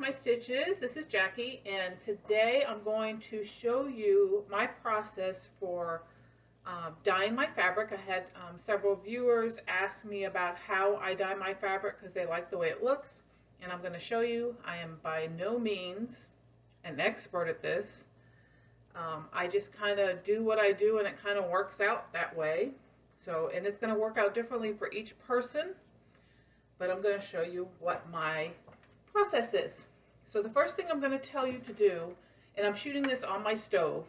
My Stitches. This is Jackie, and today I'm going to show you my process for dyeing my fabric. I had several viewers ask me about how I dye my fabric because they like the way it looks, and I'm going to show you. I am by no means an expert at this. I just kind of do what I do, and it kind of works out that way. So, and it's going to work out differently for each person, but I'm going to show you what my process is. So the first thing I'm going to tell you to do, and I'm shooting this on my stove.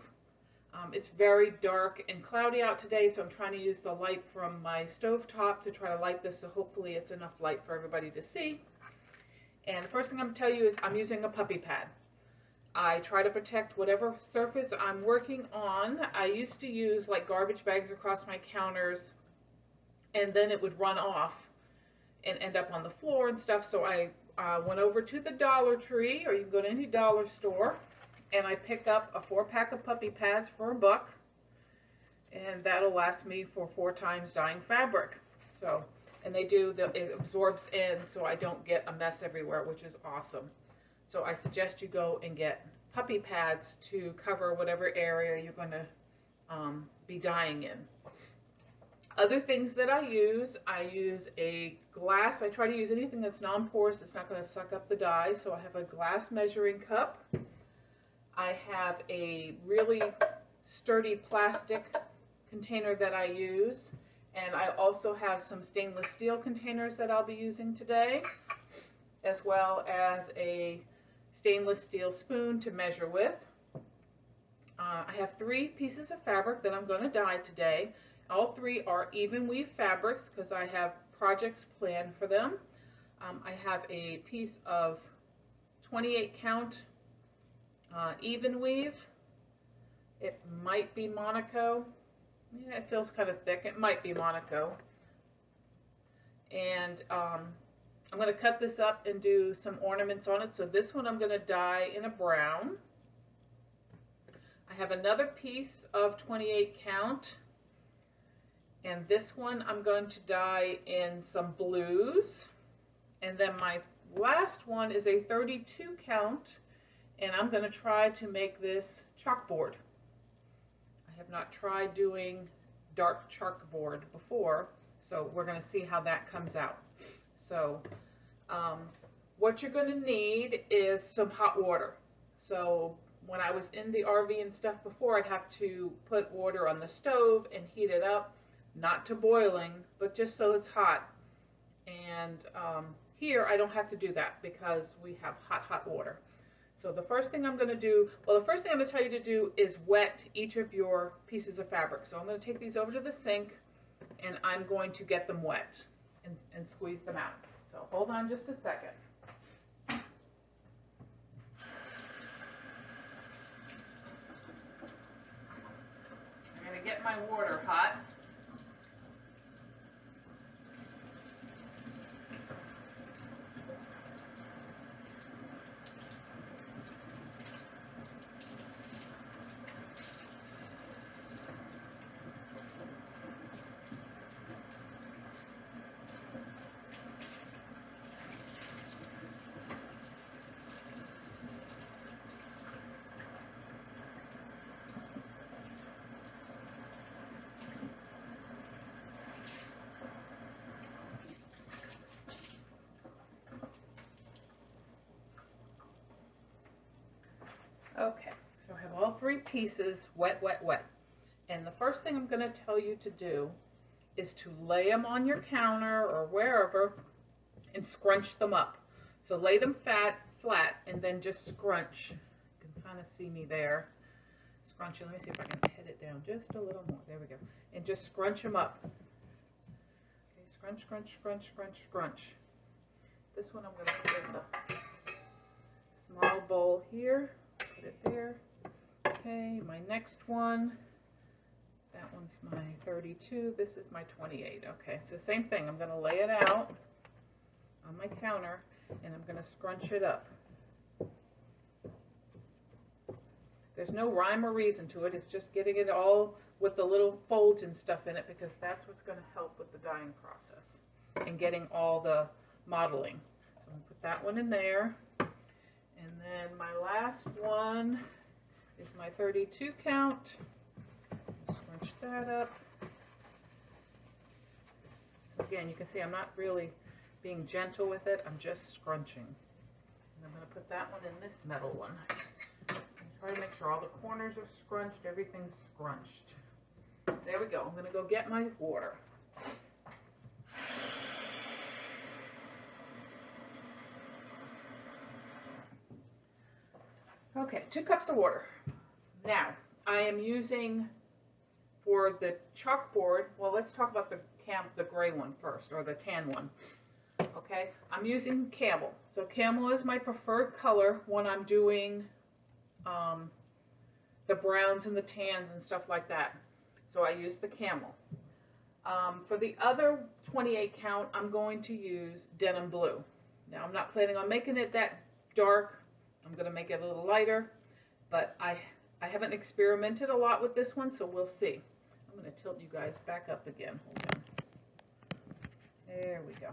It's very dark and cloudy out today, so I'm trying to use the light from my stove top to try to light this, so hopefully it's enough light for everybody to see. And the first thing I'm going to tell you is I'm using a puppy pad. I try to protect whatever surface I'm working on. I used to use like garbage bags across my counters, and then it would run off and end up on the floor and stuff, so I went over to the Dollar Tree, or you can go to any dollar store, and I picked up a 4-pack of puppy pads for $1, and that'll last me for 4 times dyeing fabric. So, and it absorbs in, so I don't get a mess everywhere, which is awesome. So I suggest you go and get puppy pads to cover whatever area you're going to be dyeing in. Other things that I use a glass. I try to use anything that's non-porous, it's not going to suck up the dye. So I have a glass measuring cup. I have a really sturdy plastic container that I use. And I also have some stainless steel containers that I'll be using today, as well as a stainless steel spoon to measure with. I have 3 pieces of fabric that I'm going to dye today. All 3 are even weave fabrics because I have projects planned for them. I have a piece of 28 count even weave. It might be Monaco. Yeah, it feels kind of thick. It might be Monaco. And I'm going to cut this up and do some ornaments on it. So this one I'm going to dye in a brown. I have another piece of 28 count. And this one I'm going to dye in some blues. And then my last one is a 32 count. And I'm going to try to make this chalkboard. I have not tried doing dark chalkboard before, so we're going to see how that comes out. So what you're going to need is some hot water. So when I was in the RV and stuff before, I'd have to put water on the stove and heat it up, not to boiling, but just so it's hot. And here I don't have to do that because we have hot water. So the first thing I'm going to do, well, the first thing I'm going to tell you to do is wet each of your pieces of fabric. So I'm going to take these over to the sink, and I'm going to get them wet and squeeze them out. So hold on just a second. I'm going to get my water hot. Okay, so I have all 3 pieces wet. And the first thing I'm going to tell you to do is to lay them on your counter or wherever and scrunch them up. So lay them flat and then just scrunch. You can kind of see me there. Scrunch it. Let me see if I can head it down just a little more. There we go. And just scrunch them up. Okay, scrunch. This one I'm going to put in the small bowl here. Put it there. Okay, my next one, that one's my 32, this is my 28. Okay, so same thing, I'm going to lay it out on my counter and I'm going to scrunch it up. There's no rhyme or reason to it, it's just getting it all with the little folds and stuff in it because that's what's going to help with the dyeing process and getting all the modeling. So I'm going to put that one in there. And then my last one is my 32 count. Scrunch that up. So again, you can see I'm not really being gentle with it, I'm just scrunching. And I'm going to put that one in this metal one. Try to make sure all the corners are scrunched, everything's scrunched. There we go. I'm going to go get my water. Okay, 2 cups of water. Now, I am using for the chalkboard, well, let's talk about the gray one first, or the tan one. Okay, I'm using camel. So camel is my preferred color when I'm doing the browns and the tans and stuff like that. So I use the camel. For the other 28 count, I'm going to use denim blue. Now I'm not planning on making it that dark. I'm going to make it a little lighter, but I haven't experimented a lot with this one, so we'll see. I'm going to tilt you guys back up again. Hold on. There we go.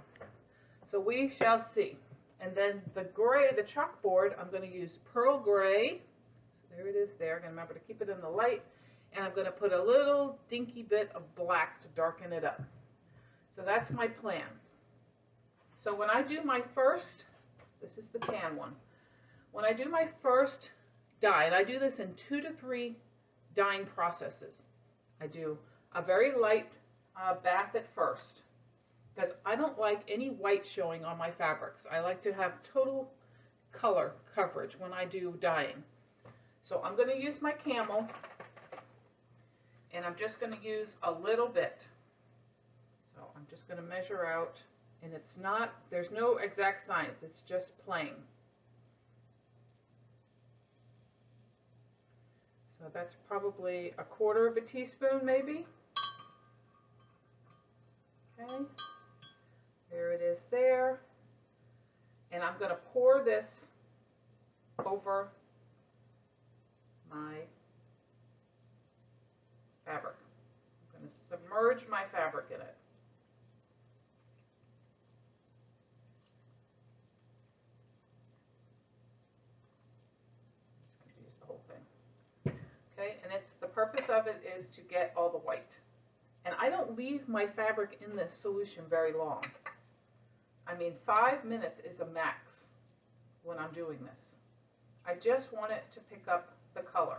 So we shall see. And then the gray, the chalkboard, I'm going to use pearl gray. So there it is there. I'm going to remember to keep it in the light. And I'm going to put a little dinky bit of black to darken it up. So that's my plan. So when I do my first, this is the tan one. When I do my first dye, and I do this in 2 to 3 dyeing processes. I do a very light bath at first, because I don't like any white showing on my fabrics. I like to have total color coverage when I do dyeing. So I'm going to use my camel, and I'm just going to use a little bit. So I'm just going to measure out, and it's not, there's no exact science, it's just plain. So that's probably 1/4 teaspoon maybe. Okay. There it is there. And I'm going to pour this over my fabric. I'm going to submerge my fabric in it. I'm just going to use the whole thing. Okay, and the purpose of it is to get all the white. And I don't leave my fabric in this solution very long. I mean, 5 minutes is a max when I'm doing this. I just want it to pick up the color.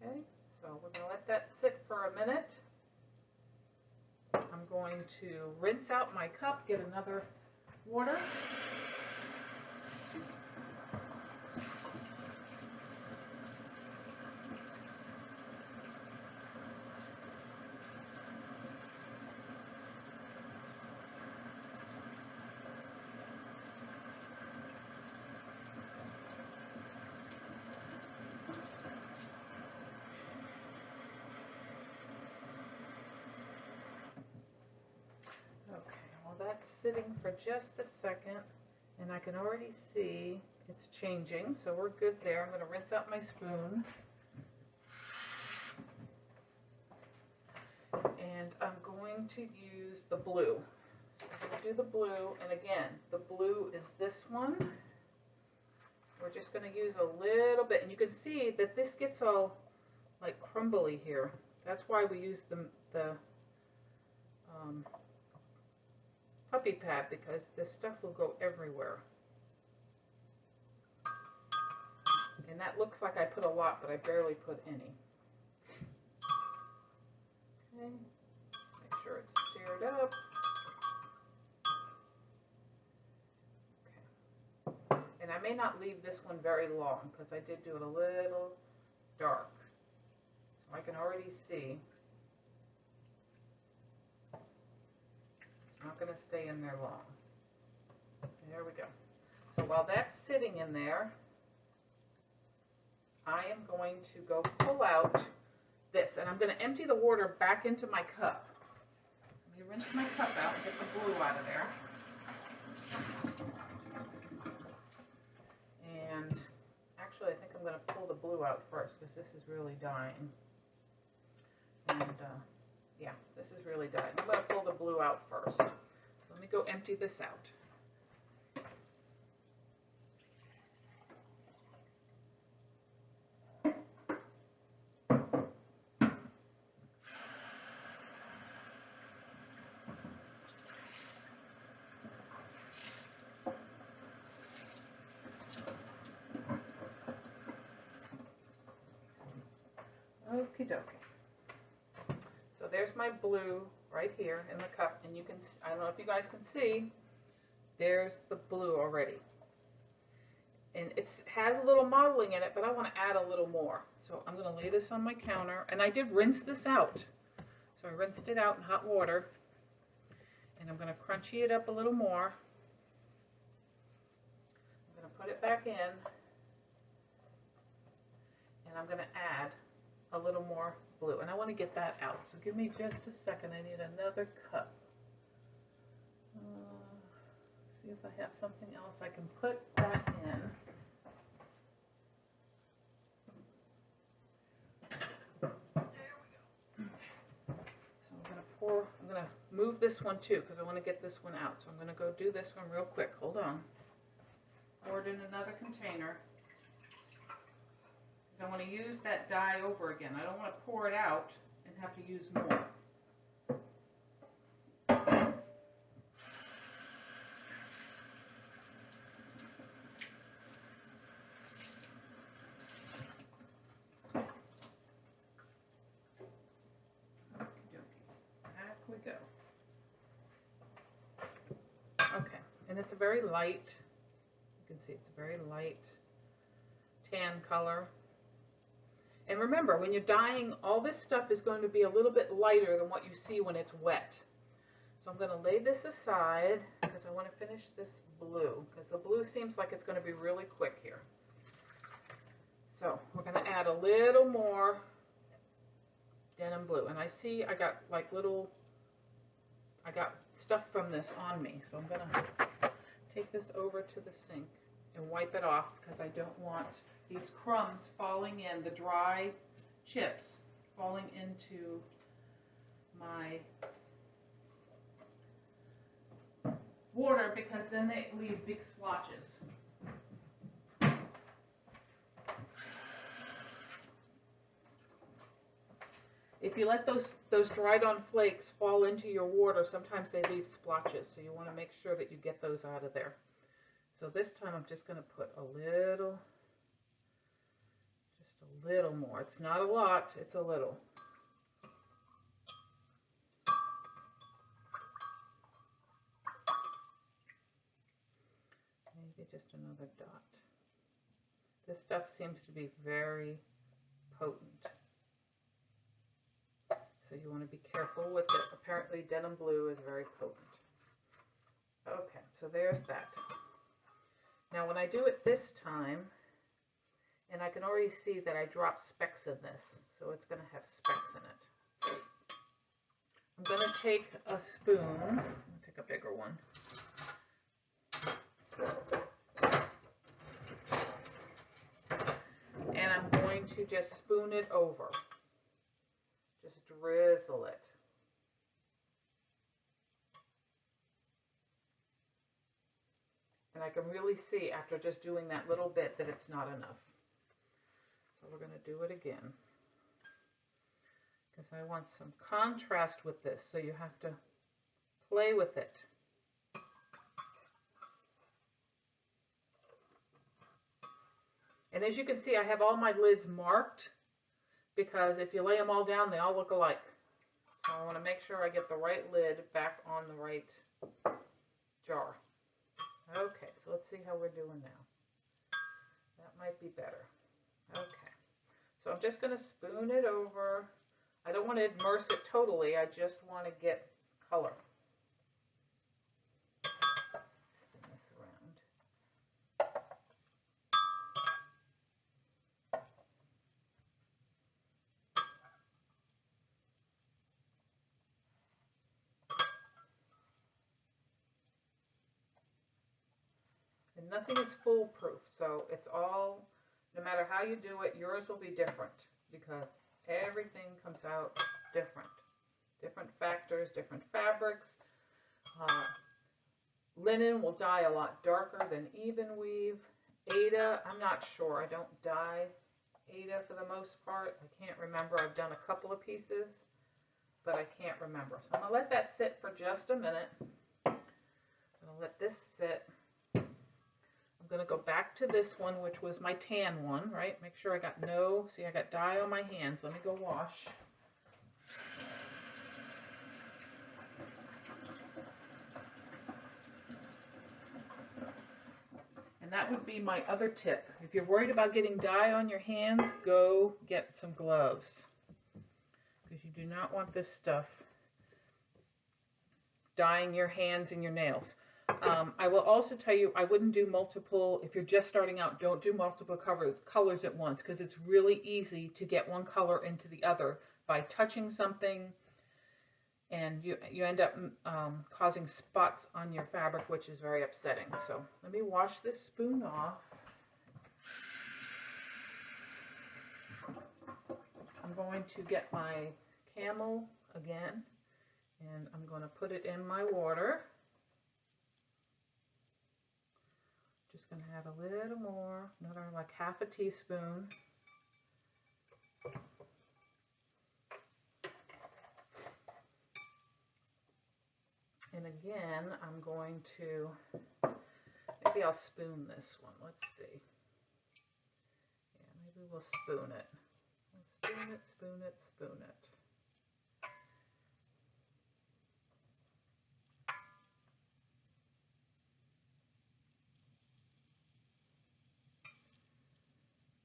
Okay, so we're going to let that sit for a minute. I'm going to rinse out my cup, get another water. That's sitting for just a second, and I can already see it's changing, so we're good there. I'm going to rinse out my spoon, and I'm going to use the blue. So I'm going to do the blue, and again, the blue is this one. We're just going to use a little bit, and you can see that this gets all like crumbly here. That's why we use the puppy pad, because this stuff will go everywhere. And that looks like I put a lot, but I barely put any. Okay, make sure it's stirred up. Okay. And I may not leave this one very long, because I did do it a little dark. So I can already see not going to stay in there long. There we go. So while that's sitting in there, I am going to go pull out this, and I'm going to empty the water back into my cup. Let me rinse my cup out and get the blue out of there. And actually, I think I'm going to pull the blue out first, because this is really dying. And yeah, this is really dying. I'm going to pull the blue out first. So let me go empty this out. Okie dokie. So there's my blue right here in the cup, and you can, I don't know if you guys can see, there's the blue already. And it has a little modeling in it, but I want to add a little more. So I'm going to lay this on my counter, and I did rinse this out. So I rinsed it out in hot water, and I'm going to crunchy it up a little more. I'm going to put it back in, and I'm going to add a little more blue, and I want to get that out. So give me just a second. I need another cup. See if I have something else I can put that in. I'm going to move this one too because I want to get this one out. So I'm going to go do this one real quick. Hold on. Pour it in another container because I want to use that dye over again. I don't want to pour it out and have to use more. Okay, and it's a very light, you can see it's a very light tan color. And remember, when you're dyeing, all this stuff is going to be a little bit lighter than what you see when it's wet. So I'm going to lay this aside because I want to finish this blue, because the blue seems like it's going to be really quick here. So we're going to add a little more denim blue, and I see I got like little, I got stuff from this on me, so I'm gonna take this over to the sink and wipe it off because I don't want these crumbs falling in, the dry chips falling into my water, because then they leave big splotches. If you let those dried on flakes fall into your water, sometimes they leave splotches, so you want to make sure that you get those out of there. So this time I'm just going to put a little, just a little more. It's not a lot, it's a little. Maybe just another dot. This stuff seems to be very potent. So you want to be careful with it. Apparently denim blue is very potent. Okay, so there's that. Now when I do it this time, and I can already see that I dropped specks in this, so it's going to have specks in it. I'm going to take a spoon, I'll take a bigger one. And I'm going to just spoon it over. Just drizzle it. And I can really see after just doing that little bit that it's not enough. So we're going to do it again. Because I want some contrast with this, so you have to play with it. And as you can see, I have all my lids marked, because if you lay them all down, they all look alike. So I want to make sure I get the right lid back on the right jar. Okay, so let's see how we're doing now. That might be better. Okay, so I'm just going to spoon it over. I don't want to immerse it totally, I just want to get color. Spin this around. And nothing is foolproof, so it's all, no matter how you do it, yours will be different, because everything comes out different. Different factors, different fabrics. Linen will dye a lot darker than even weave. Aida, I'm not sure. I don't dye Aida for the most part. I can't remember. I've done a couple of pieces, but I can't remember. So I'm going to let that sit for just a minute. I'm going to let this sit. I'm I'm going to go back to this one, which was my tan one, right? Make sure I got see, I got dye on my hands. Let me go wash. And that would be my other tip. If you're worried about getting dye on your hands, go get some gloves. Because you do not want this stuff dyeing your hands and your nails. I will also tell you, I wouldn't do multiple, if you're just starting out, don't do multiple colors at once, because it's really easy to get one color into the other by touching something, and you end up causing spots on your fabric, which is very upsetting. So let me wash this spoon off. I'm going to get my camel again, and I'm going to put it in my water. Just going to add a little more, another like half a teaspoon. And again, I'm going to, maybe I'll spoon this one. Let's see. Yeah, maybe we'll spoon it. Spoon it, spoon it, spoon it.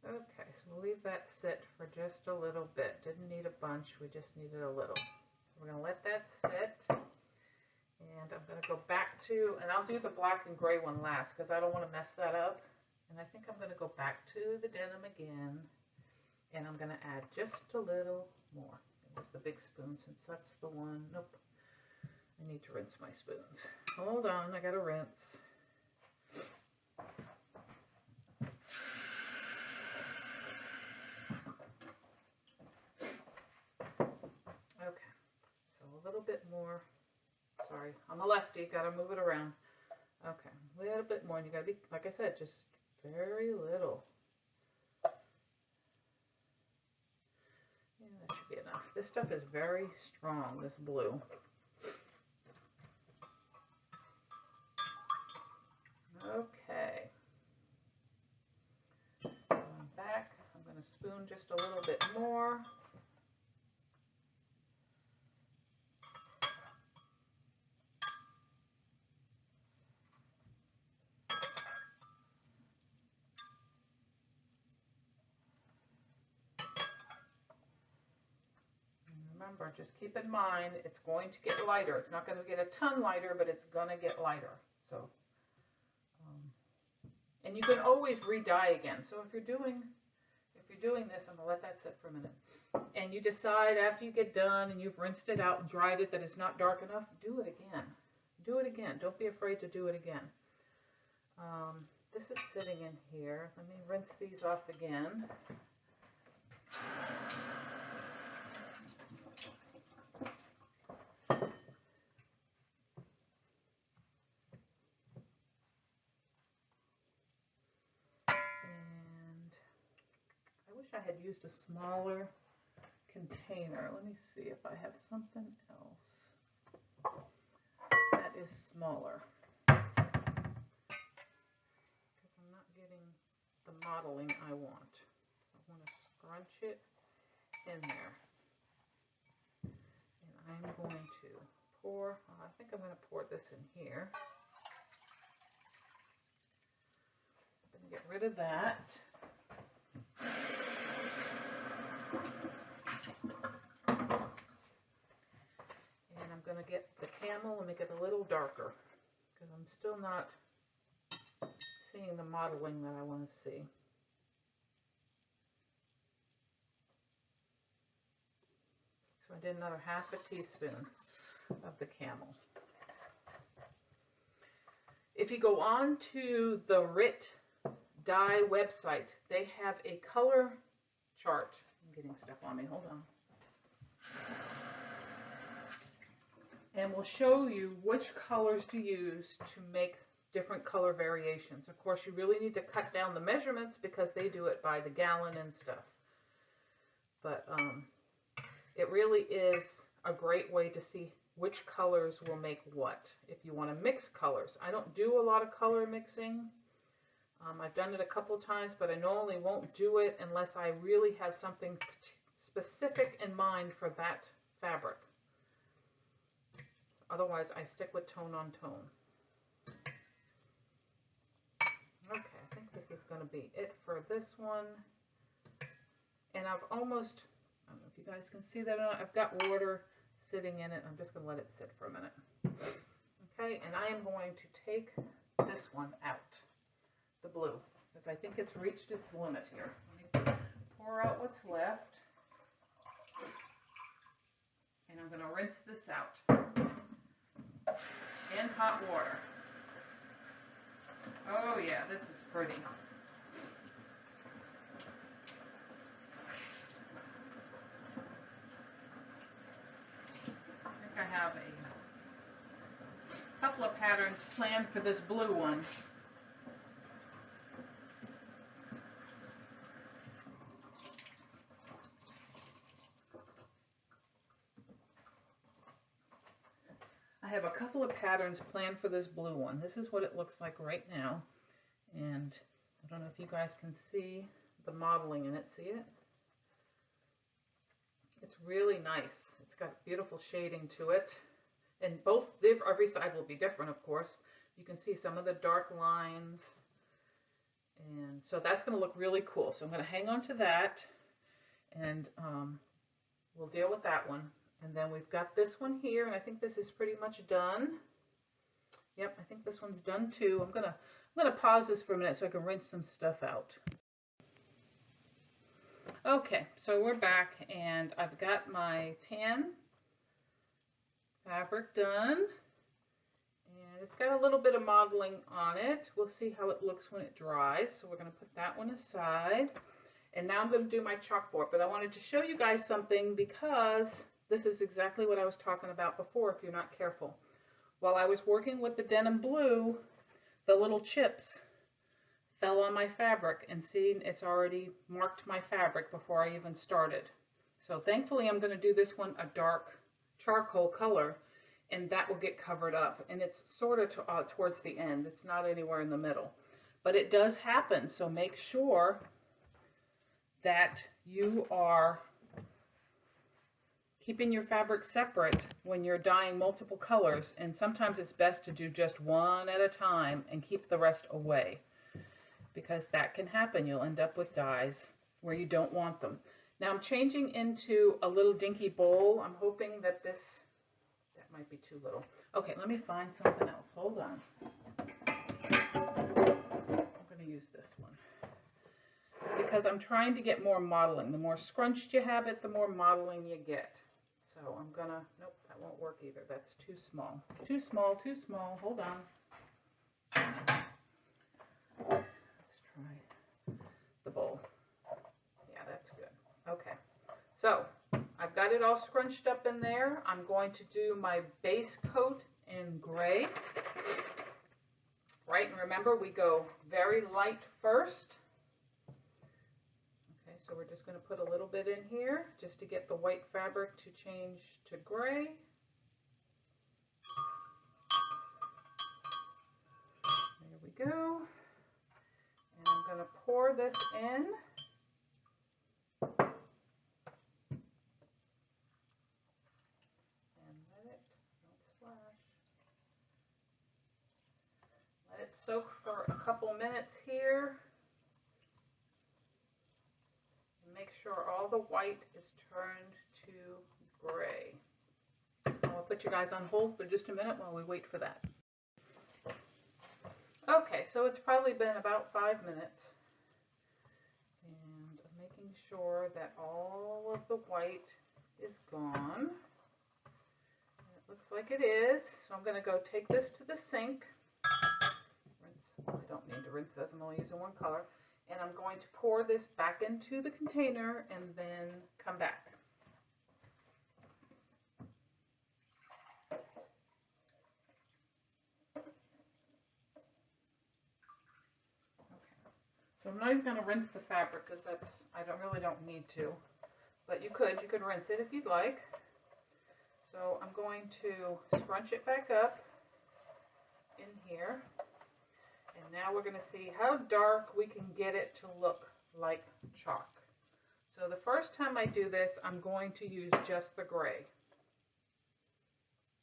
Okay, so we'll leave that sit for just a little bit. Didn't need a bunch, we just needed a little. We're going to let that sit, and I'm going to go back to, and I'll do the black and gray one last because I don't want to mess that up. And I think I'm going to go back to the denim again, and I'm going to add just a little more. There's the big spoon since that's the one. Nope, I need to rinse my spoons. Hold on, I got to rinse. A little bit more. Sorry, I'm a lefty, gotta move it around. Okay, a little bit more, and you gotta be, like I said, just very little. Yeah, that should be enough. This stuff is very strong, this blue. Okay. Going back, I'm gonna spoon just a little bit more. Remember, just keep in mind, it's going to get lighter. It's not going to get a ton lighter, but it's going to get lighter. So, and you can always re-dye again. So if you're doing this, I'm going to let that sit for a minute. And you decide after you get done and you've rinsed it out and dried it that it's not dark enough, do it again. Do it again. Don't be afraid to do it again. This is sitting in here. Let me rinse these off again. I had used a smaller container. Let me see if I have something else that is smaller, because I'm not getting the modeling I want. I want to scrunch it in there, and I'm going to pour, I think I'm going to pour this in here. I'm going to get rid of that. I'm going to get the camel and make it a little darker, because I'm still not seeing the modeling that I want to see. So I did another half a teaspoon of the camel. If you go on to the RIT dye website, they have a color chart. I'm getting stuff on me, hold on. And we'll show you which colors to use to make different color variations. Of course, you really need to cut down the measurements because they do it by the gallon and stuff. But it really is a great way to see which colors will make what. If you want to mix colors, I don't do a lot of color mixing. I've done it a couple times, but I normally won't do it unless I really have something specific in mind for that fabric. Otherwise, I stick with tone on tone. Okay, I think this is going to be it for this one. And I've almost, I don't know if you guys can see that or not, I've got water sitting in it. I'm just going to let it sit for a minute. Okay, and I am going to take this one out, the blue, because I think it's reached its limit here. Let me pour out what's left. And I'm going to rinse this out in hot water. Oh yeah, this is pretty. I think I have a couple of patterns planned for this blue one. I have a couple of patterns planned for this blue one. This is what it looks like right now. And I don't know if you guys can see the modeling in it. See it? It's really nice. It's got beautiful shading to it. And every side will be different, of course. You can see some of the dark lines. And so that's going to look really cool. So I'm going to hang on to that. And we'll deal with that one. And then we've got this one here, and I think this is pretty much done. Yep, I think this one's done too. I'm gonna pause this for a minute so I can rinse some stuff out. Okay, so we're back, and I've got my tan fabric done, and it's got a little bit of modeling on it. We'll see how it looks when it dries. So we're gonna put that one aside, and now I'm gonna do my chalkboard. But I wanted to show you guys something because this is exactly what I was talking about before if you're not careful. While I was working with the denim blue, the little chips fell on my fabric, and see, it's already marked my fabric before I even started. So thankfully I'm going to do this one a dark charcoal color, and that will get covered up. And it's sort of towards the end. It's not anywhere in the middle. But it does happen, so make sure that you are keeping your fabric separate when you're dyeing multiple colors, and sometimes it's best to do just one at a time and keep the rest away, because that can happen. You'll end up with dyes where you don't want them. Now I'm changing into a little dinky bowl. I'm hoping that that might be too little. Okay, let me find something else. Hold on. I'm going to use this one because I'm trying to get more modeling. The more scrunched you have it, the more modeling you get. So I'm gonna, nope, that won't work either. That's too small. Too small, too small. Hold on. Let's try the bowl. Yeah, that's good. Okay. So I've got it all scrunched up in there. I'm going to do my base coat in gray. Right, and remember we go very light first. So we're just going to put a little bit in here just to get the white fabric to change to gray. There we go. And I'm going to pour this in. And let it soak for a couple minutes here. Make sure all the white is turned to gray. I'll put you guys on hold for just a minute while we wait for that. Okay, so it's probably been about 5 minutes. And I'm making sure that all of the white is gone. And it looks like it is. So I'm going to go take this to the sink. I don't need to rinse this. I'm only using one color. And I'm going to pour this back into the container and then come back. Okay. So I'm not even going to rinse the fabric because I really don't need to. But you could rinse it if you'd like. So I'm going to scrunch it back up in here. And now we're going to see how dark we can get it to look like chalk. So the first time I do this, I'm going to use just the gray.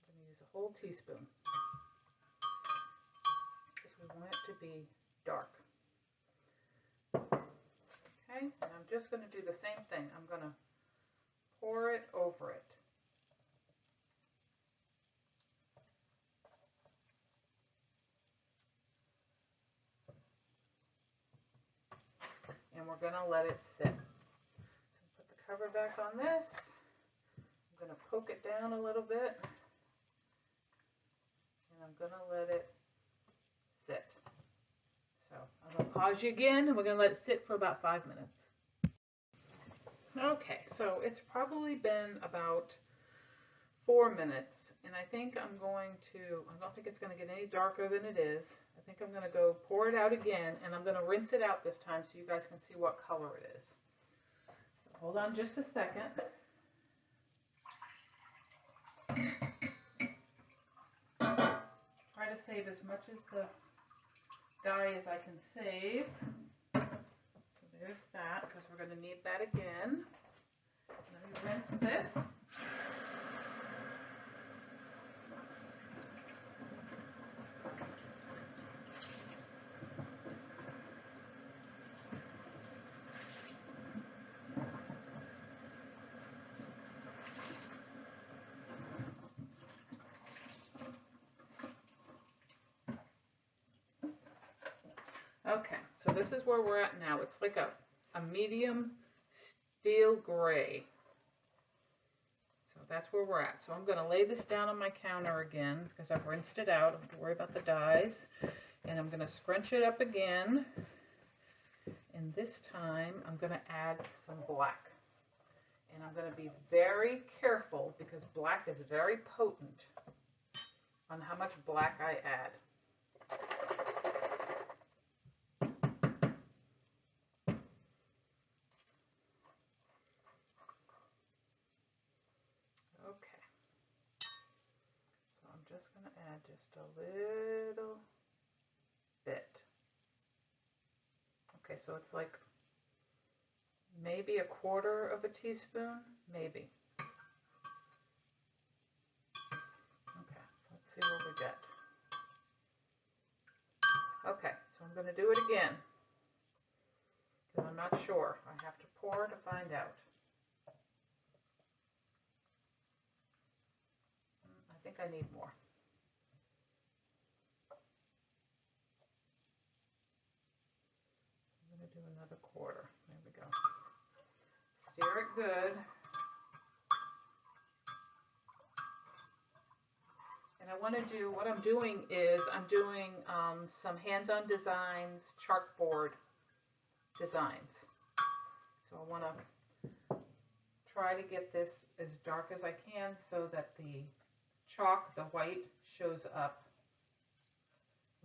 I'm going to use a whole teaspoon because we want it to be dark. Okay, and I'm just going to do the same thing. I'm going to pour it over it. And we're going to let it sit. So put the cover back on this. I'm going to poke it down a little bit. And I'm going to let it sit. So I'm going to pause you again, and we're going to let it sit for about 5 minutes. Okay, so it's probably been about 4 minutes. And I think I don't think it's going to get any darker than it is. I think I'm going to go pour it out again, and I'm going to rinse it out this time so you guys can see what color it is. So hold on just a second. Try to save as much as the dye as I can save. So there's that, because we're going to need that again. Let me rinse this. Okay, so this is where we're at now. It's like a medium steel gray. So that's where we're at. So I'm going to lay this down on my counter again because I've rinsed it out. I don't have to worry about the dyes. And I'm going to scrunch it up again. And this time I'm going to add some black. And I'm going to be very careful because black is very potent on how much black I add. Just going to add just a little bit. Okay, so it's like maybe 1/4 of a teaspoon, maybe. Okay, let's see what we get. Okay, so I'm going to do it again because I'm not sure. I have to pour to find out. I think I need more. I'm going to do another 1/4. There we go. Stir it good. And I want to do, what I'm doing is I'm doing some hands-on designs, chalkboard designs. So I want to try to get this as dark as I can so that the chalk, the white, shows up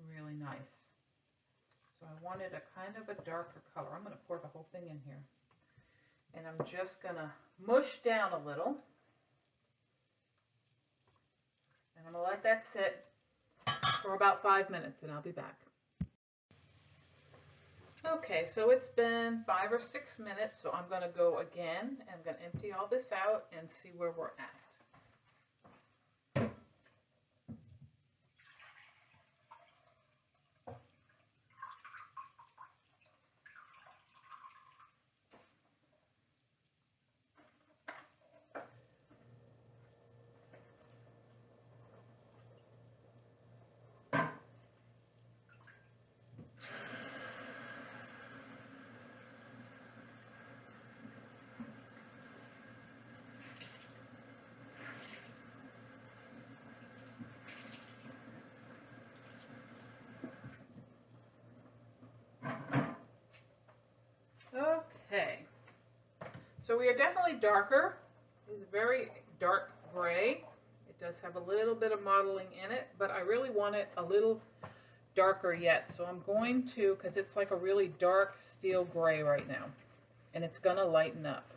really nice. So I wanted a kind of a darker color. I'm going to pour the whole thing in here. And I'm just going to mush down a little. And I'm going to let that sit for about 5 minutes and I'll be back. Okay, so it's been 5 or 6 minutes, so I'm going to go again. I'm going to empty all this out and see where we're at. Okay, so we are definitely darker. It's a very dark gray. It does have a little bit of modeling in it, but I really want it a little darker yet. So I'm going to, because it's like a really dark steel gray right now, and it's going to lighten up.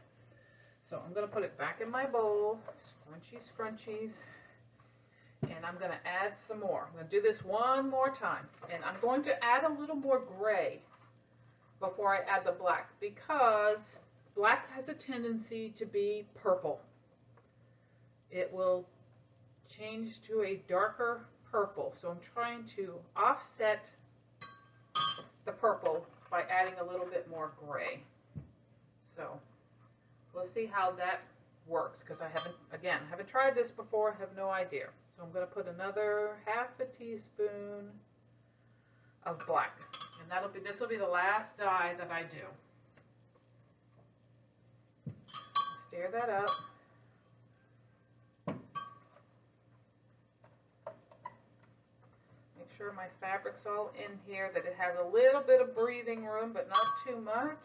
So I'm going to put it back in my bowl, scrunchies, scrunchies, And I'm going to add some more. I'm going to do this one more time. And I'm going to add a little more gray before I add the black, because black has a tendency to be purple. It will change to a darker purple. So I'm trying to offset the purple by adding a little bit more gray. So we'll see how that works, because I haven't tried this before. I have no idea. So I'm going to put another half a teaspoon of black, and this will be the last dye that I do. Stir that up. Make sure my fabric's all in here, that it has a little bit of breathing room, but not too much.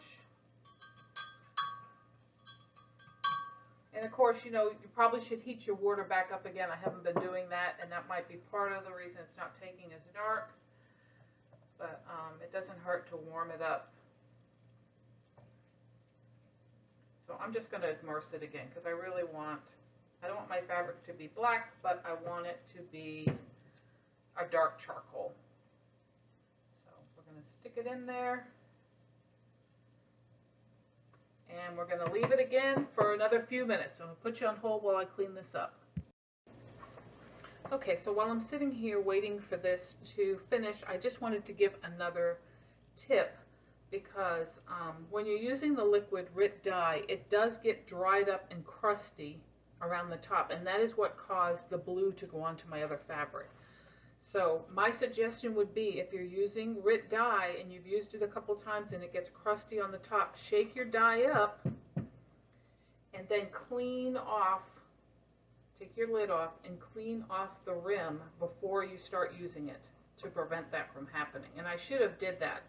And of course, you know, you probably should heat your water back up again. I haven't been doing that, and that might be part of the reason it's not taking as dark. But it doesn't hurt to warm it up. So I'm just going to immerse it again, because I don't want my fabric to be black, but I want it to be a dark charcoal. So we're going to stick it in there. And we're going to leave it again for another few minutes. So I'm going to put you on hold while I clean this up. Okay, so while I'm sitting here waiting for this to finish, I just wanted to give another tip, because when you're using the liquid RIT dye, it does get dried up and crusty around the top, and that is what caused the blue to go onto my other fabric. So my suggestion would be, if you're using RIT dye and you've used it a couple times and it gets crusty on the top, shake your dye up and then clean off, take your lid off and clean off the rim before you start using it, to prevent that from happening. And I should have did that.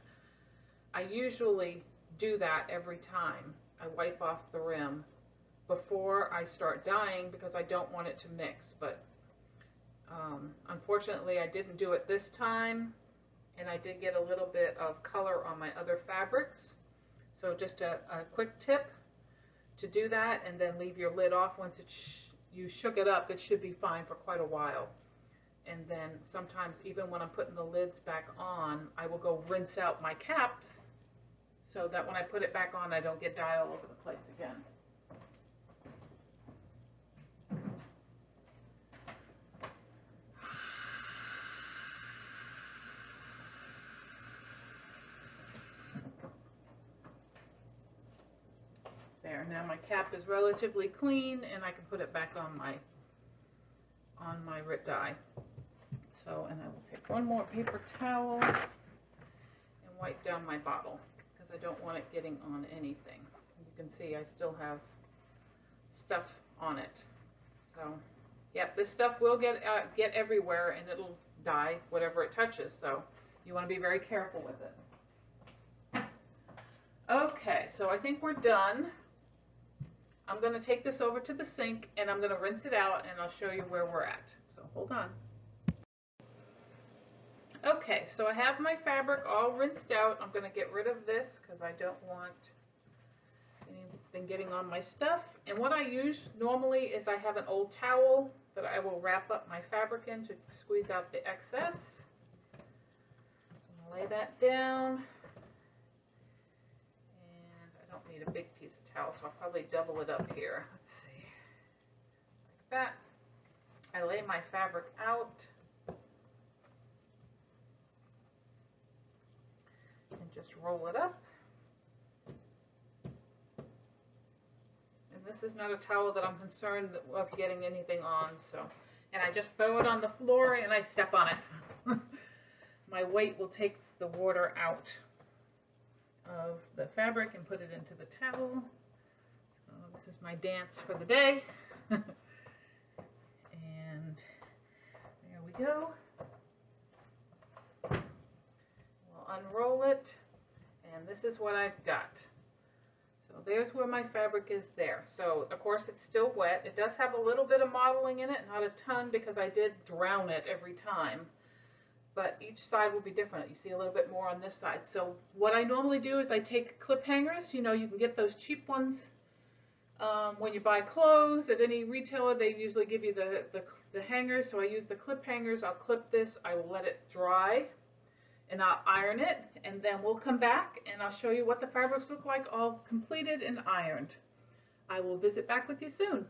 I usually do that every time. I wipe off the rim before I start dyeing, because I don't want it to mix. But unfortunately, I didn't do it this time, and I did get a little bit of color on my other fabrics. So just a quick tip to do that, and then leave your lid off. Once you shook it up, it should be fine for quite a while. And then sometimes, even when I'm putting the lids back on, I will go rinse out my caps, so that when I put it back on, I don't get dye all over the place again. There, now my cap is relatively clean, and I can put it back on my RIT dye. So, and I will take one more paper towel and wipe down my bottle, because I don't want it getting on anything. You can see I still have stuff on it. So, yep, this stuff will get everywhere, and it'll dye whatever it touches. So you want to be very careful with it. Okay, so I think we're done. I'm going to take this over to the sink, and I'm going to rinse it out, and I'll show you where we're at. So hold on. Okay, so I have my fabric all rinsed out. I'm going to get rid of this, because I don't want anything getting on my stuff. And what I use normally is I have an old towel that I will wrap up my fabric in to squeeze out the excess. So I'm going to lay that down. Need a big piece of towel, so I'll probably double it up here. Let's see, like that. I lay my fabric out and just roll it up. And this is not a towel that I'm concerned of getting anything on, so, and I just throw it on the floor and I step on it. My weight will take the water out of the fabric and put it into the towel. So this is my dance for the day. And there we go. We'll unroll it, and this is what I've got. So there's where my fabric is there. So of course it's still wet. It does have a little bit of modeling in it, not a ton, because I did drown it every time. But each side will be different. You see a little bit more on this side. So what I normally do is I take clip hangers. You know, you can get those cheap ones when you buy clothes at any retailer. They usually give you the the hangers, so I use the clip hangers. I'll clip this, I will let it dry, and I'll iron it, and then we'll come back and I'll show you what the fabrics look like all completed and ironed. I will visit back with you soon.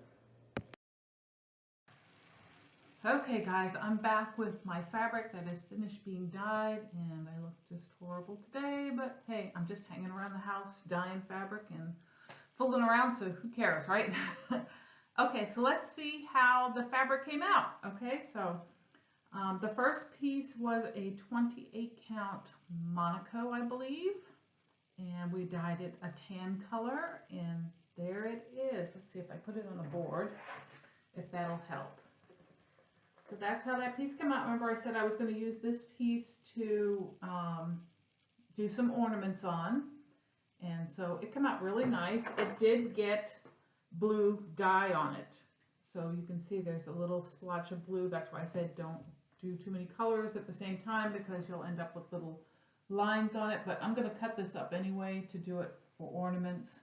Okay guys, I'm back with my fabric that is finished being dyed, and I look just horrible today, but hey, I'm just hanging around the house dyeing fabric and fooling around, so who cares, right? Okay, so let's see how the fabric came out. Okay, so the first piece was a 28 count Monaco, I believe, and we dyed it a tan color, and there it is. Let's see if I put it on the board, if that'll help. So that's how that piece came out. Remember I said I was going to use this piece to do some ornaments on, and so it came out really nice. It did get blue dye on it, so you can see there's a little splotch of blue. That's why I said don't do too many colors at the same time, because you'll end up with little lines on it. But I'm going to cut this up anyway to do it for ornaments.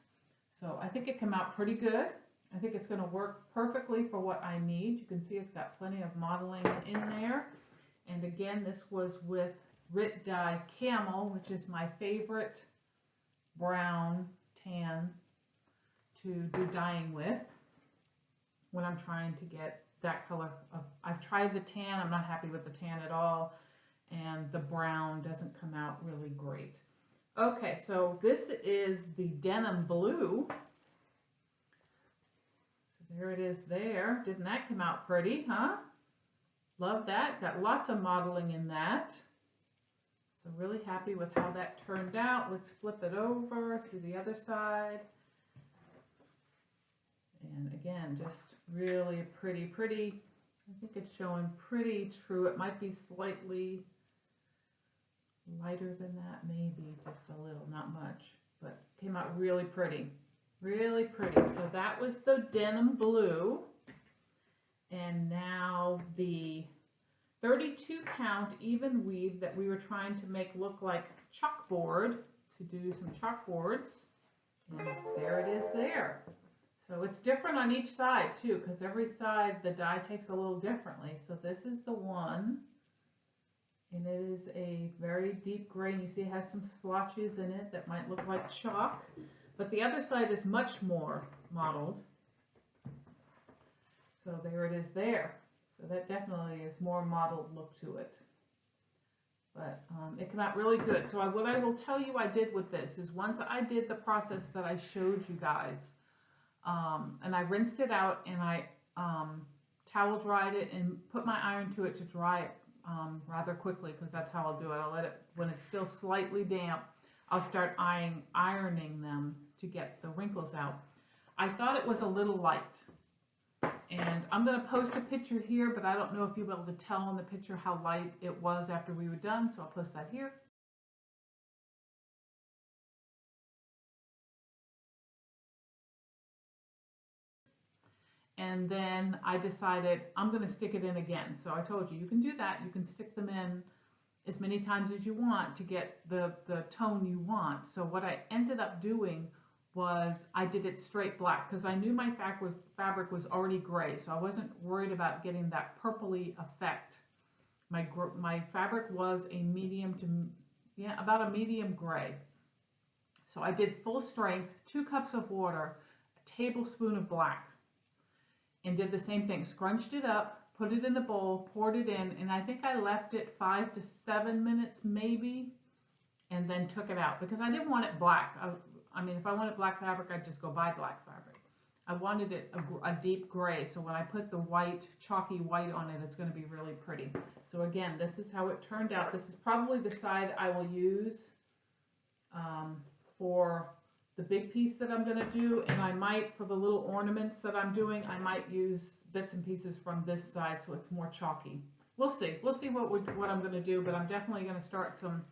So I think it came out pretty good. I think it's going to work perfectly for what I need. You can see it's got plenty of modeling in there. And again, this was with Rit Dye Camel, which is my favorite brown tan to do dyeing with when I'm trying to get that color of, I've tried the tan, I'm not happy with the tan at all, and the brown doesn't come out really great. Okay, so this is the denim blue. So there it is there. Didn't that come out pretty, huh? Love that. Got lots of modeling in that. So really happy with how that turned out. Let's flip it over, see the other side. And again, just really pretty. I think it's showing pretty true. It might be slightly lighter than that, maybe just a little, not much, but came out really pretty. Really pretty. So that was the denim blue. And now the 32 count even weave that we were trying to make look like chalkboard, to do some chalkboards. And there it is there. So it's different on each side too, because every side the dye takes a little differently. So this is the one, and it is a very deep gray, and you see it has some splotches in it that might look like chalk, but the other side is much more modeled. So there it is there. So that definitely is more modeled look to it. But it came out really good. So what I will tell you I did with this is, once I did the process that I showed you guys, and I rinsed it out, and I towel dried it and put my iron to it to dry it rather quickly, because that's how I'll do it. I'll let it, when it's still slightly damp, I'll start ironing them to get the wrinkles out. I thought it was a little light, and I'm going to post a picture here, but I don't know if you'll be able to tell in the picture how light it was after we were done, so I'll post that here. And then I decided I'm going to stick it in again. So I told you, you can do that. You can stick them in as many times as you want to get the tone you want. So what I ended up doing was I did it straight black, because I knew my fabric was already gray. So I wasn't worried about getting that purpley effect. My fabric was a medium to, yeah, about a medium gray. So I did full strength, 2 cups of water, a tablespoon of black. And did the same thing, scrunched it up, put it in the bowl, poured it in, and I think I left it 5 to 7 minutes maybe, and then took it out, because I didn't want it black. I mean, if I wanted black fabric, I'd just go buy black fabric. I wanted it a deep gray, so when I put the white, chalky white on it, it's going to be really pretty. So again, this is how it turned out. This is probably the side I will use for the big piece that I'm going to do, and I might, for the little ornaments that I'm doing, I might use bits and pieces from this side so it's more chalky. We'll see. We'll see what I'm going to do, but I'm definitely going to start some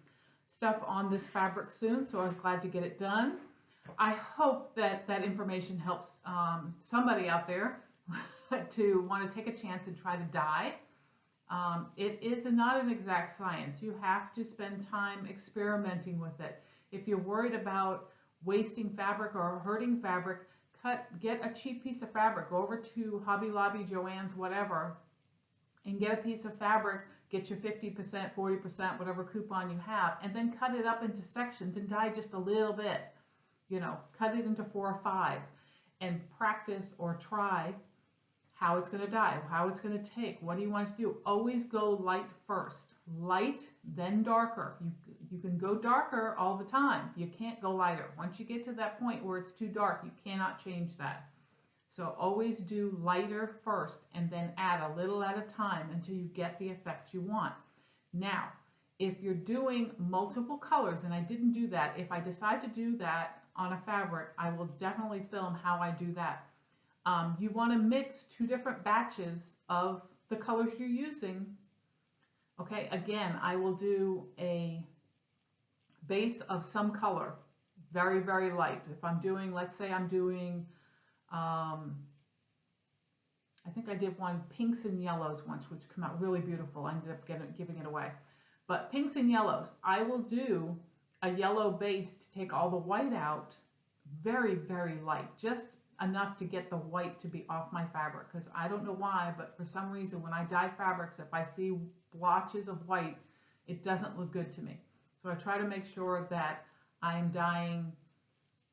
stuff on this fabric soon, so I was glad to get it done. I hope that that information helps somebody out there to want to take a chance and try to dye. It is not an exact science. You have to spend time experimenting with it. If you're worried about wasting fabric or hurting fabric, get a cheap piece of fabric, go over to Hobby Lobby, Joann's, whatever, and get a piece of fabric, get your 50%, 40%, whatever coupon you have, and then cut it up into sections and dye just a little bit. You know, cut it into 4 or 5 and practice or try how it's going to dye, how it's going to take, what do you want to do. Always go light first. Light, then darker. You can go darker all the time. You can't go lighter. Once you get to that point where it's too dark, you cannot change that. So always do lighter first and then add a little at a time until you get the effect you want. Now, if you're doing multiple colors, and I didn't do that, if I decide to do that on a fabric, I will definitely film how I do that. You want to mix 2 different batches of the colors you're using. Okay, again, I will do a base of some color, very, very light. If I'm doing, let's say I'm doing, I think I did one pinks and yellows once, which came out really beautiful. I ended up giving it away. But pinks and yellows, I will do a yellow base to take all the white out, very, very light, just enough to get the white to be off my fabric, because I don't know why, but for some reason when I dye fabrics, if I see blotches of white, it doesn't look good to me. So I try to make sure that I'm dyeing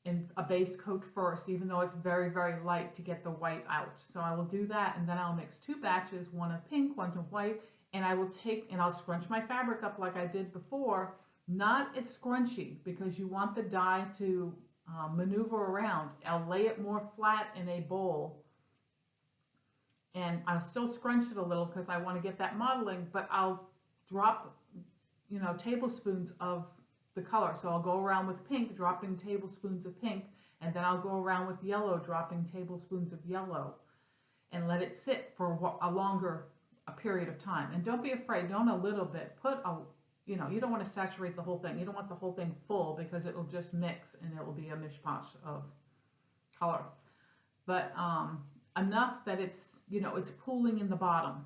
in a base coat first, even though it's very, very light, to get the white out. So I will do that, and then I'll mix 2 batches, one of pink, one of white, and I will take and I'll scrunch my fabric up like I did before, not as scrunchy, because you want the dye to maneuver around. I'll lay it more flat in a bowl, and I'll still scrunch it a little because I want to get that modeling, but I'll drop, you know, tablespoons of the color. So I'll go around with pink, dropping tablespoons of pink, and then I'll go around with yellow, dropping tablespoons of yellow, and let it sit for a longer period of time. And don't be afraid, don't a little bit, put a, you know, you don't want to saturate the whole thing. You don't want the whole thing full, because it will just mix and it will be a mishmash of color. But enough that it's, you know, it's pooling in the bottom.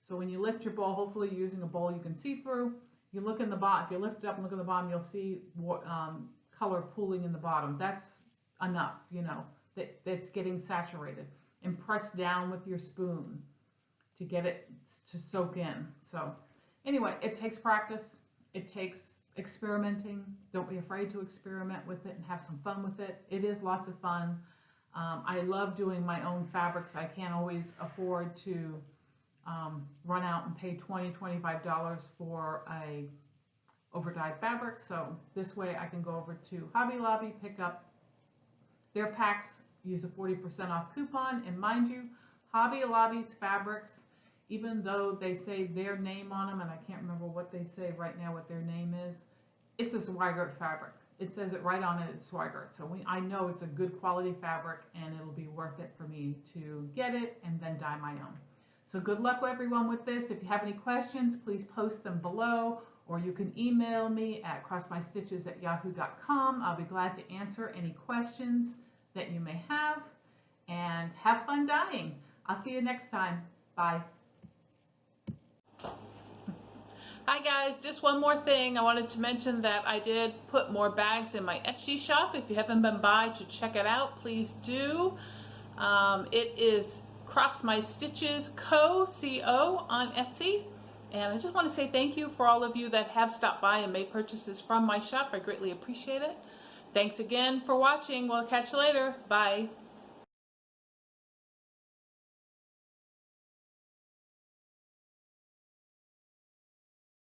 So when you lift your bowl, hopefully you're using a bowl you can see through. You look in the bottom, if you lift it up and look at the bottom, you'll see what, color pooling in the bottom. That's enough, you know, that's getting saturated. And press down with your spoon to get it to soak in. So anyway, it takes practice, it takes experimenting. Don't be afraid to experiment with it and have some fun with it. It is lots of fun. I love doing my own fabrics. I can't always afford to run out and pay $20, $25 for a over-dyed fabric. So this way I can go over to Hobby Lobby, pick up their packs, use a 40% off coupon, and mind you, Hobby Lobby's fabrics, even though they say their name on them, and I can't remember what they say right now, what their name is, it's a Swigert fabric. It says it right on it, it's Swigert. So I know it's a good quality fabric, and it'll be worth it for me to get it and then dye my own. So good luck everyone with this. If you have any questions, please post them below, or you can email me at crossmystitches@yahoo.com. I'll be glad to answer any questions that you may have, and have fun dyeing. I'll see you next time. Bye. Hi guys, just one more thing. I wanted to mention that I did put more bags in my Etsy shop. If you haven't been by to check it out, please do. It is Cross My Stitches Co. on Etsy. And I just want to say thank you for all of you that have stopped by and made purchases from my shop. I greatly appreciate it. Thanks again for watching. We'll catch you later. Bye.